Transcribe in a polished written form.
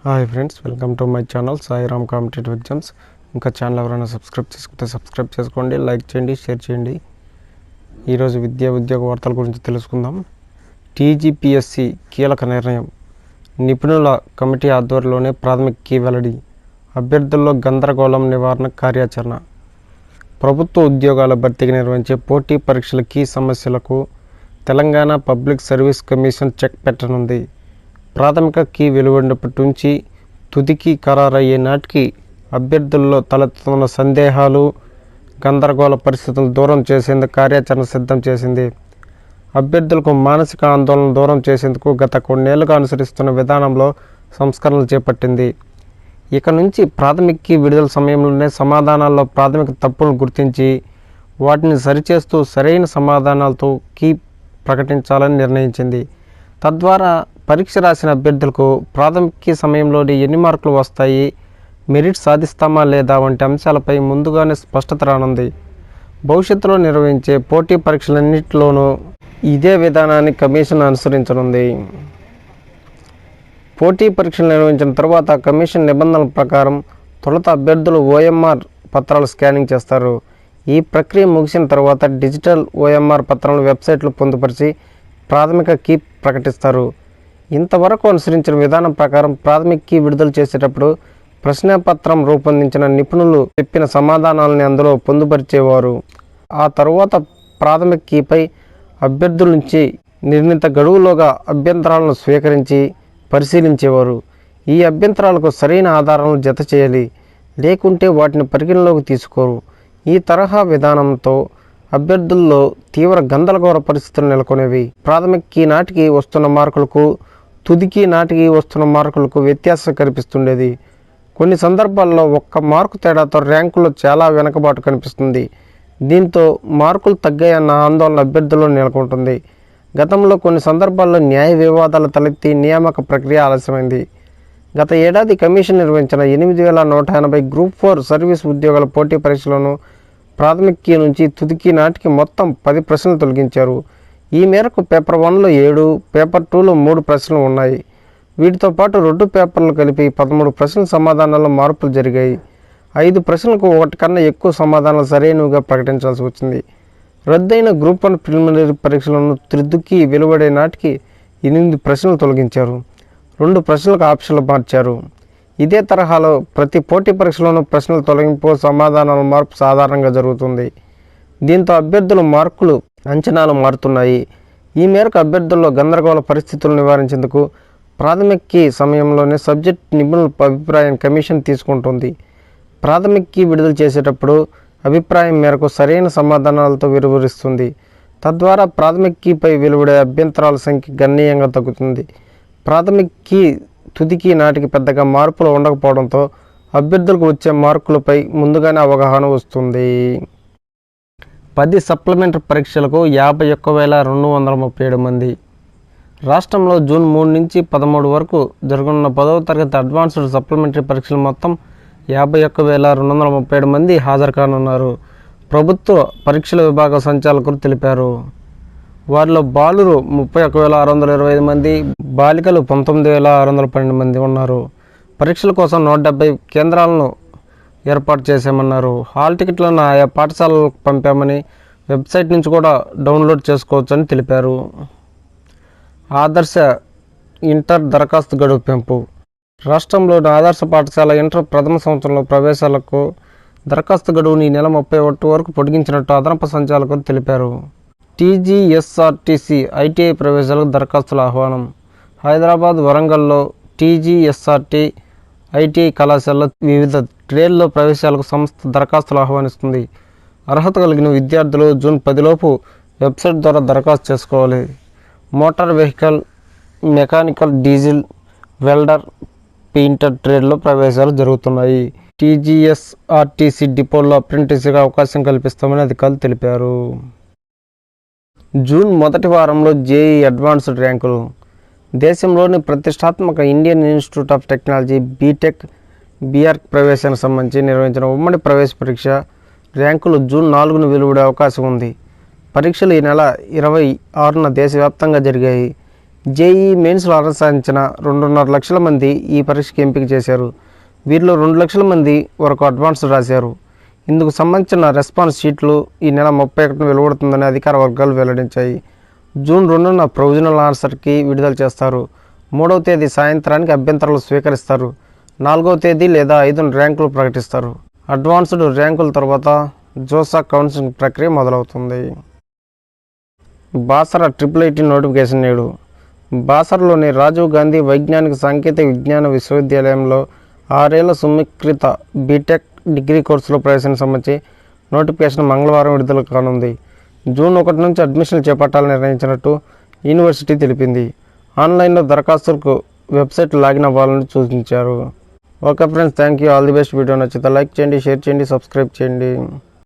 Hi friends, welcome to my channel Sairam competitive exams. ఇంకా channel ఎవరైనా subscribe చేసుకుంటే subscribe చేసుకోండి, లైక్ చేయండి, షేర్ చేయండి. ఈరోజు ఉద్యోగ వార్తల గురించి తెలుసుకుందాం. టీజీపీఎస్సీ కీలక నిర్ణయం. నిపుణుల కమిటీ ఆధ్వర్యంలోనే ప్రాథమిక కీ వెల్లడి. అభ్యర్థుల్లో గందరగోళం నివారణ కార్యాచరణ. ప్రభుత్వ ఉద్యోగాల భర్తీకి నిర్వహించే పోటీ పరీక్షల కీ సమస్యలకు Telangana public service commission check పెట్టనుంది. ప్రాథమిక కీ వెలువడినప్పటి నుంచి తుదికి ఖరారయ్యే నాటికి అభ్యర్థుల్లో తలెత్తుతున్న సందేహాలు, గందరగోళ పరిస్థితులను దూరం చేసేందుకు కార్యాచరణ సిద్ధం చేసింది. అభ్యర్థులకు మానసిక ఆందోళన దూరం చేసేందుకు గత కొన్నేళ్లుగా అనుసరిస్తున్న విధానంలో సంస్కరణలు చేపట్టింది. ఇక నుంచి ప్రాథమిక కీ విడుదల సమయంలోనే సమాధానాల్లో ప్రాథమిక తప్పులను గుర్తించి వాటిని సరిచేస్తూ సరైన సమాధానాలతో కీ ప్రకటించాలని నిర్ణయించింది. తద్వారా పరీక్ష రాసిన అభ్యర్థులకు ప్రాథమిక కీ సమయంలోనే ఎన్ని మార్కులు వస్తాయి, మెరిట్ సాధిస్తామా లేదా వంటి అంశాలపై ముందుగానే స్పష్టత రానుంది. భవిష్యత్తులో నిర్వహించే పోటీ పరీక్షలన్నింటిలోనూ ఇదే విధానాన్ని కమిషన్ అనుసరించనుంది. పోటీ పరీక్షలు నిర్వహించిన తర్వాత కమిషన్ నిబంధనల ప్రకారం తొలుత అభ్యర్థులు ఓఎంఆర్ పత్రాలు స్కానింగ్ చేస్తారు. ఈ ప్రక్రియ ముగిసిన తర్వాత డిజిటల్ ఓఎంఆర్ పత్రాలను వెబ్సైట్లో పొందుపరిచి ప్రాథమిక కీ ప్రకటిస్తారు. ఇంతవరకు అనుసరించిన విధానం ప్రకారం ప్రాథమిక కీ విడుదల చేసేటప్పుడు ప్రశ్నపత్రం రూపొందించిన నిపుణులు చెప్పిన సమాధానాలని అందులో పొందుపరిచేవారు. ఆ తరువాత ప్రాథమిక కీపై అభ్యర్థుల నుంచి నిర్ణీత గడువులోగా అభ్యంతరాలను స్వీకరించి పరిశీలించేవారు. ఈ అభ్యంతరాలకు సరైన ఆధారాలను జత చేయాలి, లేకుంటే వాటిని పరిగణలోకి తీసుకోరు. ఈ తరహా విధానంతో అభ్యర్థుల్లో తీవ్ర గందరగోళ పరిస్థితులు నెలకొనేవి. ప్రాథమిక కీ నాటికి వస్తున్న మార్కులకు, తుదికి నాటికి వస్తున్న మార్కులకు వ్యత్యాసం కనిపిస్తుండేది. కొన్ని సందర్భాల్లో ఒక్క మార్కు తేడాతో ర్యాంకుల్లో చాలా వెనుకబాటు కనిపిస్తుంది. దీంతో మార్కులు తగ్గాయన్న ఆందోళన అభ్యర్థుల్లో నెలకొంటుంది. గతంలో కొన్ని సందర్భాల్లో న్యాయ వివాదాలు తలెత్తి నియామక ప్రక్రియ ఆలస్యమైంది. గత ఏడాది కమిషన్ నిర్వహించిన 8,180 గ్రూప్ 4 సర్వీస్ ఉద్యోగాల పోటీ పరీక్షలను ప్రాథమిక కీ నుంచి తుదికి నాటికి మొత్తం 10 ప్రశ్నలు తొలగించారు. ఈ మేరకు పేపర్ 1లో 7, పేపర్ 2లో 3 ప్రశ్నలు ఉన్నాయి. వీటితో పాటు 2 పేపర్లు కలిపి 13 ప్రశ్నల సమాధానాల్లో మార్పులు జరిగాయి. 5 ప్రశ్నలకు 1 కన్నా ఎక్కువ సమాధానాలు సరైనవిగా ప్రకటించాల్సి వచ్చింది. రద్దయిన గ్రూప్ 1 ప్రిలిమినరీ పరీక్షలను తుదికి వెలువడే నాటికి 8 ప్రశ్నలు తొలగించారు. 2 ప్రశ్నలకు ఆప్షన్లు మార్చారు. ఇదే తరహాలో ప్రతి పోటీ పరీక్షలోనూ ప్రశ్నల తొలగింపు, సమాధానాల మార్పు సాధారణంగా జరుగుతుంది. దీంతో అభ్యర్థుల మార్కులు అంచనాలు మారుతున్నాయి. ఈ మేరకు అభ్యర్థుల్లో గందరగోళ పరిస్థితులు నివారించేందుకు ప్రాథమిక కీ సమయంలోనే సబ్జెక్ట్ నిపుణుల అభిప్రాయం కమిషన్ తీసుకుంటుంది. ప్రాథమిక కీ విడుదల చేసేటప్పుడు అభిప్రాయం మేరకు సరైన సమాధానాలతో వెలువరిస్తుంది. తద్వారా ప్రాథమిక కీపై వెలువడే అభ్యంతరాల సంఖ్య గణనీయంగా తగ్గుతుంది. ప్రాథమిక కీ తుదికి నాటికి పెద్దగా మార్పులు ఉండకపోవడంతో అభ్యర్థులకు వచ్చే మార్కులపై ముందుగానే అవగాహన వస్తుంది. 10 సప్లిమెంటరీ పరీక్షలకు 51,237 మంది. రాష్ట్రంలో జూన్ 3 నుంచి 13 వరకు జరగనున్న 10వ తరగతి అడ్వాన్స్డ్ సప్లిమెంటరీ పరీక్షలు మొత్తం 51,237 మంది హాజరు కానున్నారు. ప్రభుత్వ పరీక్షల విభాగ సంచాలకులు తెలిపారు. వారిలో బాలురు 31,625 మంది, బాలికలు 19,612 మంది ఉన్నారు. పరీక్షల కోసం 170 కేంద్రాలను ఏర్పాటు చేశామన్నారు. హాల్ టికెట్లను ఆయా పాఠశాలలకు పంపామని, వెబ్సైట్ నుంచి కూడా డౌన్లోడ్ చేసుకోవచ్చని తెలిపారు. ఆదర్శ ఇంటర్ దరఖాస్తు గడువు పెంపు. రాష్ట్రంలోని ఆదర్శ పాఠశాల ఇంటర్ ప్రథమ సంవత్సరంలో ప్రవేశాలకు దరఖాస్తు గడువుని ఈ నెల 31 వరకు పొడిగించినట్టు అదనపు సంచాలకులు తెలిపారు. టీజీఎస్ఆర్టీసీ ఐటీఐ ప్రవేశాలకు దరఖాస్తుల ఆహ్వానం. హైదరాబాద్, వరంగల్లో టీజీఎస్ఆర్టీ ఐటీఐ కళాశాలలో వివిధ ట్రేడ్లో ప్రవేశాలకు సంస్థ దరఖాస్తులు ఆహ్వానిస్తుంది. అర్హత కలిగిన విద్యార్థులు జూన్ 10లోపు వెబ్సైట్ ద్వారా దరఖాస్తు చేసుకోవాలి. Motor vehicle, mechanical, diesel, welder, painter ట్రేడ్లో ప్రవేశాలు జరుగుతున్నాయి. టీజీఎస్ఆర్టీసీ డిపోల్లో అప్రెంటిస్గా అవకాశం కల్పిస్తామని అధికారులు తెలిపారు. జూన్ మొదటి వారంలో జేఈఈ అడ్వాన్స్డ్ ర్యాంకులు. దేశంలోని ప్రతిష్టాత్మక Indian Institute of Technology BTech, BArch ప్రవేశానికి సంబంధించి నిర్వహించిన ఉమ్మడి ప్రవేశ పరీక్ష ర్యాంకులు జూన్ 4న వెలువడే అవకాశం ఉంది. పరీక్షలు ఈ నెల 26న దేశవ్యాప్తంగా జరిగాయి. జేఈఈ మెయిన్స్లో అర్హత సాధించిన 2.5 లక్షల మంది ఈ పరీక్షకి ఎంపిక చేశారు. వీరిలో 2 లక్షల మంది వరకు అడ్వాన్స్డ్ రాశారు. ఇందుకు సంబంధించిన రెస్పాన్స్ షీట్లు ఈ నెల 31న వెలువడుతుందని అధికార వర్గాలు వెల్లడించాయి. జూన్ 2న ప్రొవిజనల్ ఆన్సర్ కీ విడుదల చేస్తారు. 3వ తేదీ సాయంత్రానికి అభ్యంతరాలు స్వీకరిస్తారు. 4వ తేదీ లేదా 5న ర్యాంకులు ప్రకటిస్తారు. అడ్వాన్స్డ్ ర్యాంకుల తర్వాత జోసా కౌన్సిలింగ్ ప్రక్రియ మొదలవుతుంది. బాసర IIIT నోటిఫికేషన్ నేడు. బాసరలోని రాజీవ్ గాంధీ వైజ్ఞానిక సాంకేతిక విజ్ఞాన విశ్వవిద్యాలయంలో 6 ఏళ్ల సుమికృత బీటెక్ డిగ్రీ కోర్సులో ప్రవేశానికి సంబంధించి నోటిఫికేషన్ మంగళవారం విడుదల కానుంది. జూన్ 1 నుంచి అడ్మిషన్లు చేపట్టాలని నిర్ణయించినట్టు యూనివర్సిటీ తెలిపింది. ఆన్లైన్లో దరఖాస్తులకు వెబ్సైట్ లాగిన్ అవ్వాలని సూచించారు. Okay friends, thank you. All the best. Video నచ్చితే లైక్ చేయండి, షేర్ చేయండి, సబ్స్క్రైబ్ చేయండి.